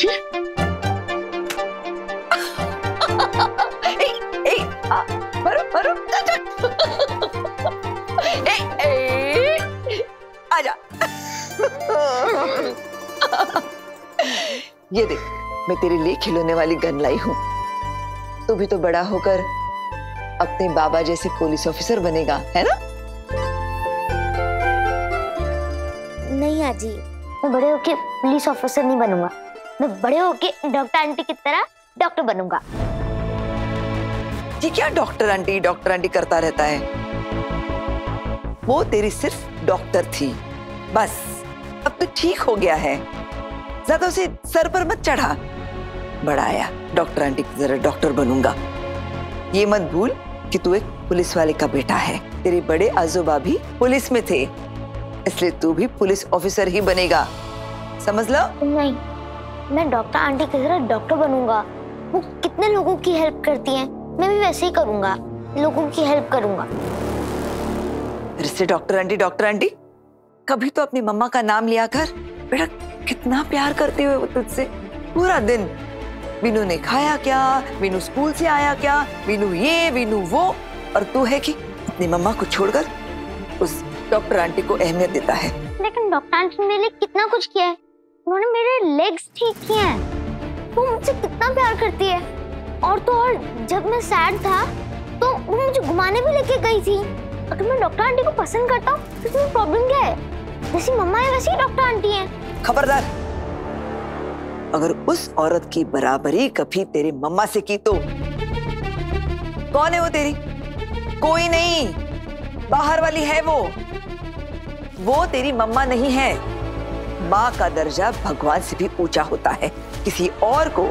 Aunty. भरो भरो आजा। ये देख, मैं तेरे लिए खिलौने वाली गन लाई हूँ। तू भी तो बड़ा होकर अपने बाबा जैसे पुलिस ऑफिसर बनेगा, है ना? नहीं आजी, मैं बड़े होके पुलिस ऑफिसर नहीं बनूंगा। मैं बड़े होके डॉक्टर आंटी की तरह डॉक्टर बनूंगा। ये क्या डॉक्टर आंटी करता रहता है? वो तेरी सिर्फ डॉक्टर थी, बस। अब तो ठीक हो गया है, ज्यादा उसे सर पर मत चढ़ा। बड़ा आया डॉक्टर आंटी की तरह डॉक्टर बनूंगा। ये मत भूल कि तू एक पुलिस वाले का बेटा है। तेरे बड़े आजोबा भी पुलिस में थे, इसलिए तू भी पुलिस ऑफिसर ही बनेगा, समझ लो। नहीं, मैं डॉक्टर आंटी की तरह डॉक्टर बनूंगा। वो कितने लोगों की हेल्प करती हैं, मैं भी वैसे ही करूंगा, लोगों की हेल्प करूंगा। फिर से डॉक्टर आंटी, कभी तो अपनी मम्मा का नाम लिया कर। बेटा कितना प्यार करते हुए वो तुझसे पूरा दिन। वीनू ने खाया क्या, वीनू स्कूल से आया क्या, वीनू ये वीनू वो, और तू है कि अपनी मम्मा को छोड़कर उस डॉक्टर आंटी को अहमियत देता है। लेकिन डॉक्टर आंटी ने मेरे लिए कितना कुछ किया है। उन्होंने मेरे लेग्स ठीक किए हैं। वो मुझसे कितना प्यार करती है। और तो और जब मैं सैड था तो वो मुझे घुमाने भी लेके गई थी। अगर मैं डॉक्टर आंटी को पसंद करता हूँ तो इसमें प्रॉब्लम क्या है? जैसी मम्मा है वैसी डॉक्टर आंटी है। खबरदार, अगर उस औरत की बराबरी कभी तेरी मम्मा से की तो। कौन है वो तेरी? कोई नहीं, बाहर वाली है वो तेरी मम्मा नहीं है। माँ का दर्जा भगवान से भी ऊंचा होता है। किसी और को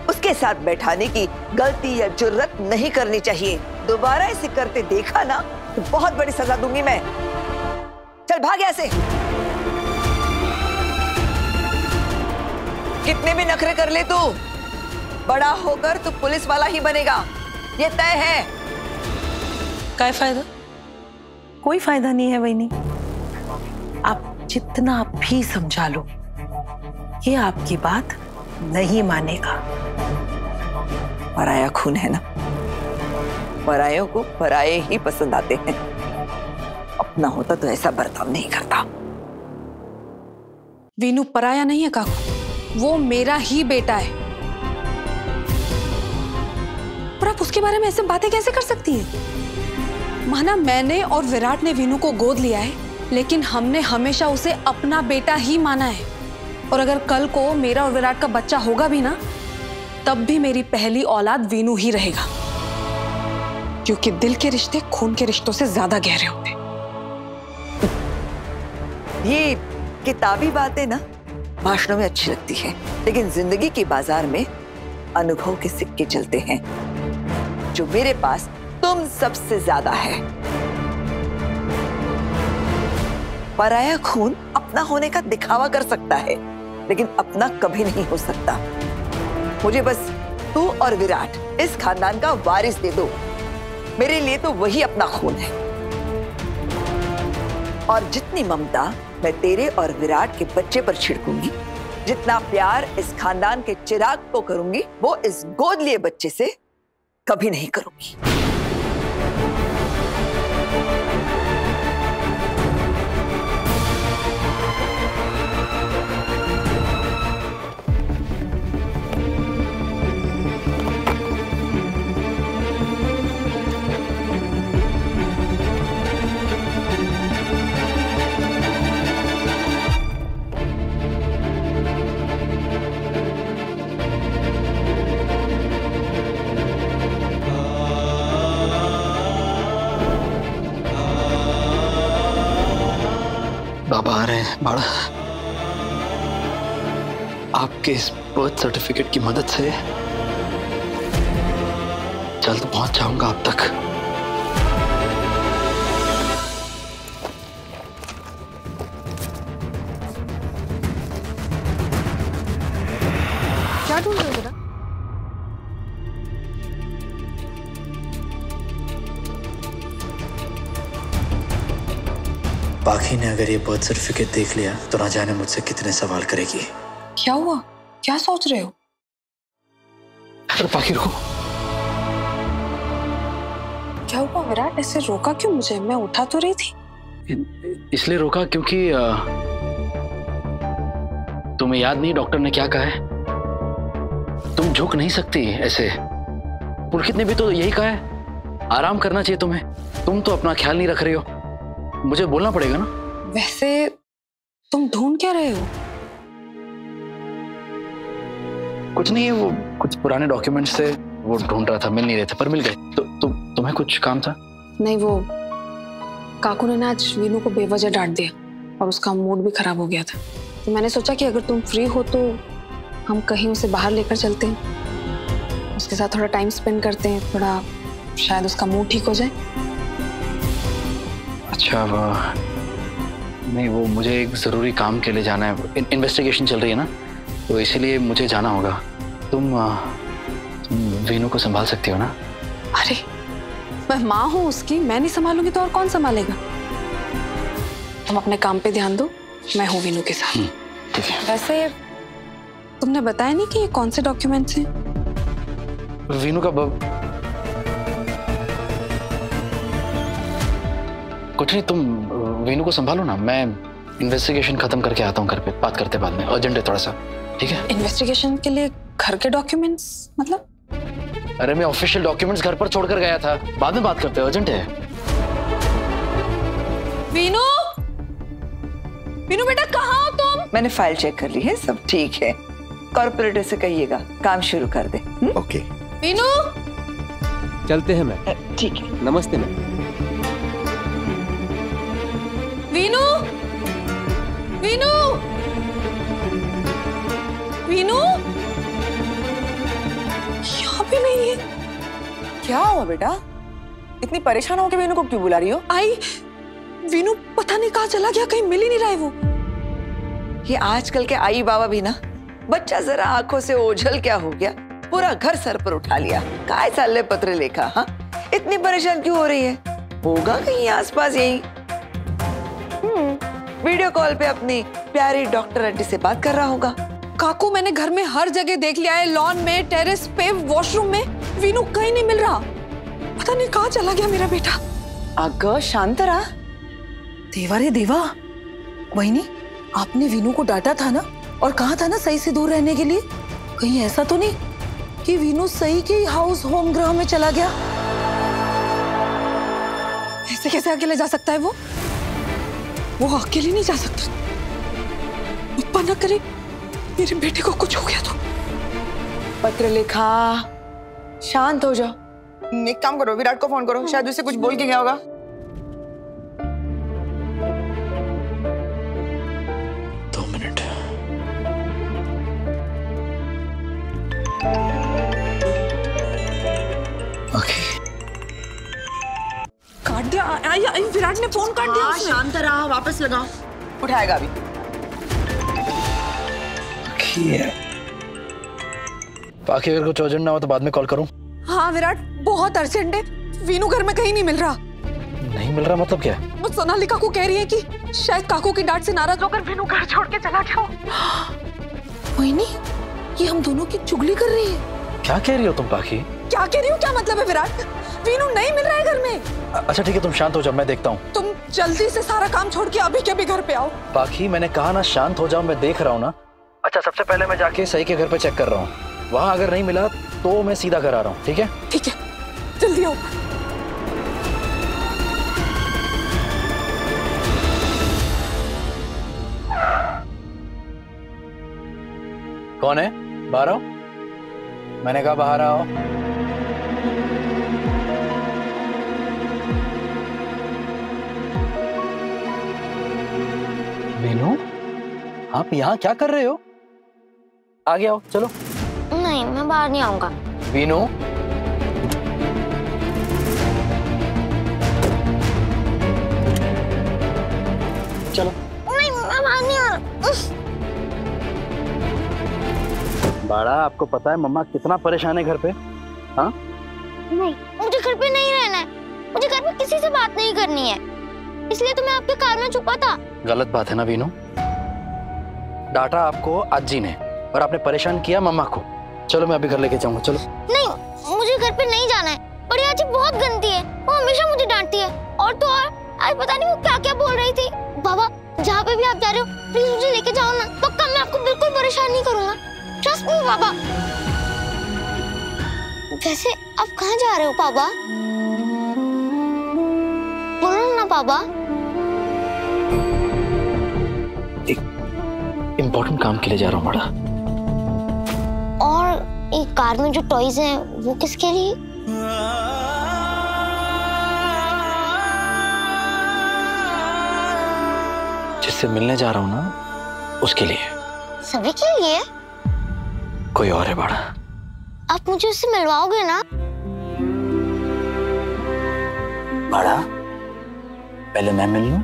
उसके साथ बैठाने की गलती या जुर्रत नहीं करनी चाहिए। दोबारा इसे करते देखा ना तो बहुत बड़ी सजा दूंगी मैं। चल भाग यहाँ से। कितने भी नखरे कर ले तू, बड़ा होकर तू पुलिस वाला ही बनेगा, ये तय है। क्या फायदा? कोई फायदा नहीं है वहीनी। आप जितना भी समझा लो, ये आपकी बात नहीं मानेगा। पराया खून है ना, परायों को पराये ही पसंद आते हैं। अपना होता तो ऐसा बर्ताव नहीं करता। वीनू पराया नहीं है काकू, वो मेरा ही बेटा है। और आप उसके बारे में ऐसे बातें कैसे कर सकती हैं? माना मैंने और विराट ने वीनू को गोद लिया है, लेकिन हमने हमेशा उसे अपना बेटा ही माना है। और अगर कल को मेरा और विराट का बच्चा होगा भी ना, तब भी मेरी पहली औलाद वीनू ही रहेगा, क्योंकि दिल के रिश्ते खून के रिश्तों से ज्यादा गहरे होते हैं। ये किताबी बातें ना भाषणों में अच्छी लगती है, लेकिन जिंदगी के बाजार में अनुभव के सिक्के चलते हैं, जो मेरे पास तुम सबसे ज्यादा है। पराया खून अपना होने का दिखावा कर सकता है, लेकिन अपना कभी नहीं हो सकता। मुझे बस तू और विराट इस खानदान का वारिस दे दो। मेरे लिए तो वही अपना खून है। और जितनी ममता मैं तेरे और विराट के बच्चे पर छिड़कूंगी, जितना प्यार इस खानदान के चिराग को करूंगी, वो इस गोद लिए बच्चे से कभी नहीं करूंगी। बाबा आ रहे हैं बाड़ा। आपके इस बर्थ सर्टिफिकेट की मदद से जल्द पहुंच जाऊंगा आप तक। क्या ढूंढ रहे हो जरा? पाखी ने अगर ये बर्थ सर्टिफिकेट देख लिया तो ना जाने मुझसे कितने सवाल करेगी। क्या हुआ? क्या सोच रहे हो? अरे पाखी रुको। क्या हुआ विराट, ऐसे रोका क्यों मुझे? मैं उठा तो रही थी। इसलिए रोका क्योंकि तुम्हें याद नहीं डॉक्टर ने क्या कहा है? तुम झुक नहीं सकती ऐसे। पुलकित ने भी तो यही कहा है, आराम करना चाहिए तुम्हें। तुम तो अपना ख्याल नहीं रख रही हो, मुझे बोलना पड़ेगा ना। वैसे तुम ढूंढ क्या रहे हो? कुछ नहीं है, वो कुछ पुराने डॉक्यूमेंट्स थे, वो ढूंढ रहा था, मिल नहीं रहे थे पर मिल गए। तो तुम्हें कुछ काम था? नहीं, वो काकू ने ना आज वीनू को बेवजह डांट दिया और उसका मूड भी खराब हो गया था। तो मैंने सोचा कि अगर तुम फ्री हो तो हम कहीं उसे बाहर लेकर चलते हैं, उसके साथ थोड़ा टाइम स्पेंड करते हैं, थोड़ा शायद उसका मूड ठीक हो जाए। अच्छा नहीं, वो मुझे एक जरूरी काम के लिए जाना है। इन्वेस्टिगेशन चल रही है ना, तो इसीलिए मुझे जाना होगा। तुम वीनू को संभाल सकती हो ना? अरे मैं माँ हूँ उसकी, मैं नहीं संभालूंगी तो और कौन संभालेगा? तुम अपने काम पे ध्यान दो, मैं हूँ वीनू के साथ। ठीक है। वैसे तुमने बताया नहीं कि ये कौन से डॉक्यूमेंट्स हैं? वीनू का कुछ नहीं, तुम वीनू को संभालो ना, मैं इन्वेस्टिगेशन खत्म करके आता हूँ घर पे, बात करते बाद में, अर्जेंट है थोड़ा सा। ठीक है? इन्वेस्टिगेशन के लिए घर के डॉक्यूमेंट्स मतलब? अरे मैं ऑफिशियल डॉक्यूमेंट्स घर पर छोड़कर गया था, बाद में बात करते हैं, अर्जेंट है। वीनू, वीनू बेटा कहाँ हो तुम? मैंने फाइल चेक कर ली है, सब ठीक है। कॉर्पोरेटर से कहिएगा काम शुरू कर दे। ओके। वीनू चलते हैं मैम। ठीक है। नमस्ते मैम। वीनू, वीनू, वीनू यहाँ भी नहीं है। क्या हुआ बेटा? इतनी परेशान हो के वीनू को क्यों बुला रही हो? आई वीनू पता नहीं कहाँ चला गया, कहीं मिल ही नहीं रहा है वो। ये आजकल के आई बाबा भी ना, बच्चा जरा आंखों से ओझल क्या हो गया, पूरा घर सर पर उठा लिया। काय साले पत्र लेखा। हाँ, इतनी परेशान क्यों हो रही है? होगा कहीं आसपास यही। वीडियो कॉल पे अपनी प्यारी डॉक्टर आंटी से बात कर रहा होगा। काकू मैंने घर में हर जगह देख लिया है, लॉन में, टेरेस पे, वॉशरूम में, वीनू कहीं नहीं मिल रहा। पता नहीं कहाँ चला गया मेरा बेटा। अग शांत रहा। देवा रे देवा, वही नहीं, आपने वीनू को डांटा था ना और कहा था ना सही से दूर रहने के लिए। कहीं ऐसा तो नहीं कि वीनू सही के हाउस होम ग्रह में चला गया? ऐसे कैसे अकेले जा सकता है वो अकेले नहीं जा सकता। पप्पा ना करे मेरे बेटे को कुछ हो गया तो। पत्र लिखा, शांत हो जाओ। एक काम करो, विराट को फोन करो, शायद उसे कुछ बोल के गया होगा। काट दिया। आई विराट ने फोन काट दिया उसने। शांत रहा, वापस लगाओ। उठाएगा अभी। बाकी अगर कुछ अर्जेंट ना हो तो बाद में कॉल करूं? हाँ विराट, बहुत अर्जेंट है। वीनू घर में कहीं नहीं मिल रहा। नहीं मिल रहा मतलब क्या? वो सोनाली काकू कह रही है कि शायद काकू की डांट से नाराज होकर वीनू घर छोड़ के चला गया हो। वही नहीं, ये हम दोनों की चुगली कर रही है। क्या कह रही हो तुम पाखी? क्या कह रही हो? क्या मतलब है विराट? वीनू नहीं मिल रहा है घर में। अच्छा ठीक है, तुम शांत हो जाओ, मैं देखता हूँ। तुम जल्दी से सारा काम छोड़ के अभी के अभी घर पे आओ। पाखी मैंने कहा ना शांत हो जाओ, मैं देख रहा हूँ ना। अच्छा सबसे पहले मैं जाके सही के घर पे चेक कर रहा हूँ, वहाँ अगर नहीं मिला तो मैं सीधा घर आ रहा हूँ। ठीक है? ठीक है, जल्दी आओ। कौन है? बाहर आओ। मैंने कहा बाहर आओ। वीनू, आप यहाँ क्या कर रहे हो? आगे आओ, चलो। नहीं, मैं बाहर नहीं आऊंगा। वीनू, चलो। नहीं, मैं बाहर नहीं आ रहा। बाड़ा, आपको पता है मम्मा कितना परेशान है घर पे? हाँ? नहीं, मुझे घर पे नहीं रहना है। मुझे घर पे किसी से बात नहीं करनी है, इसलिए तो मैं आपके कार में छुपा था। गलत बात है ना वीनू? डांटा आपको अज्जी ने, और आपने परेशान किया मम्मा को। चलो मैं अभी घर लेके जाऊंगा, चलो। नहीं, मुझे घर पे नहीं जाना है। बड़ी आजी बहुत गंदी है, वो हमेशा मुझे डांटती है। और तो और आज पता नहीं वो क्या क्या बोल रही थी। बाबा जहाँ पे भी आप जा रहे हो प्लीज मुझे लेके जाओ ना, पक्का मैं आपको बिल्कुल परेशान नहीं करूंगा, ट्रस्ट मी बाबा। वैसे आप कहाँ जा रहे हो पापा? बोलो ना पापा। एक इम्पोर्टेंट काम के लिए जा रहा हूँ बड़ा। और एक कार में जो टॉयज हैं वो किसके लिए? जिससे मिलने जा रहा हूँ ना उसके लिए। सभी के लिए? कोई और है बड़ा। आप मुझे उससे मिलवाओगे ना? बड़ा पहले मैं मिल लूं,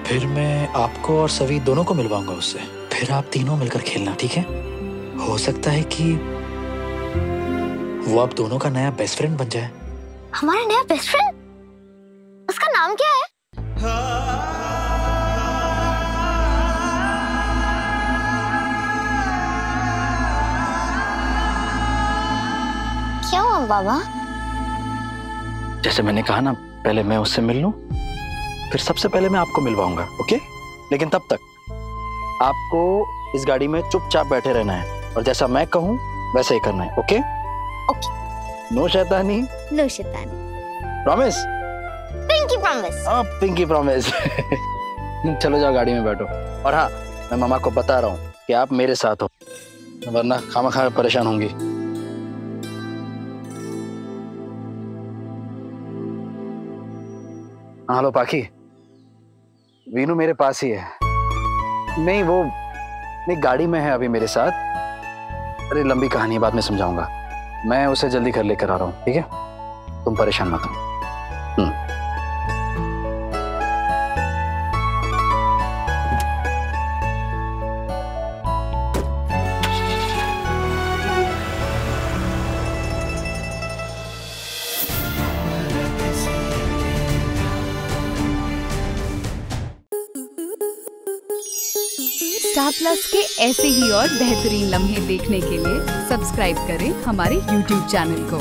फिर मैं आपको और सभी दोनों को मिलवाऊंगा उससे, फिर आप तीनों मिलकर खेलना, ठीक है? हो सकता है कि वो आप दोनों का नया बेस्ट फ्रेंड बन जाए। हमारा नया बेस्ट फ्रेंड? उसका नाम क्या है? क्या हुआ बाबा? जैसे मैंने कहा ना, पहले मैं उससे मिल लूं, फिर सबसे पहले मैं आपको मिलवाऊंगा, ओके? लेकिन तब तक आपको इस गाड़ी में चुपचाप बैठे रहना है और जैसा मैं कहूं वैसा ही करना है, ओके? ओके। नो शैतानी। नो शैतानी। प्रॉमिस? Pinky promise. हाँ पिंकी प्रॉमिस। चलो जाओ गाड़ी में बैठो। और हाँ, मैं मामा को बता रहा हूँ कि आप मेरे साथ हो, वरना खामा परेशान होंगी। हेलो पाखी, वीनू मेरे पास ही है। नहीं वो नहीं, गाड़ी में है अभी मेरे साथ। अरे लंबी कहानी, बाद में समझाऊंगा। मैं उसे जल्दी घर लेकर आ रहा हूँ, ठीक है? तुम परेशान मत हो। स्टार प्लस के ऐसे ही और बेहतरीन लम्हे देखने के लिए सब्सक्राइब करें हमारे YouTube चैनल को।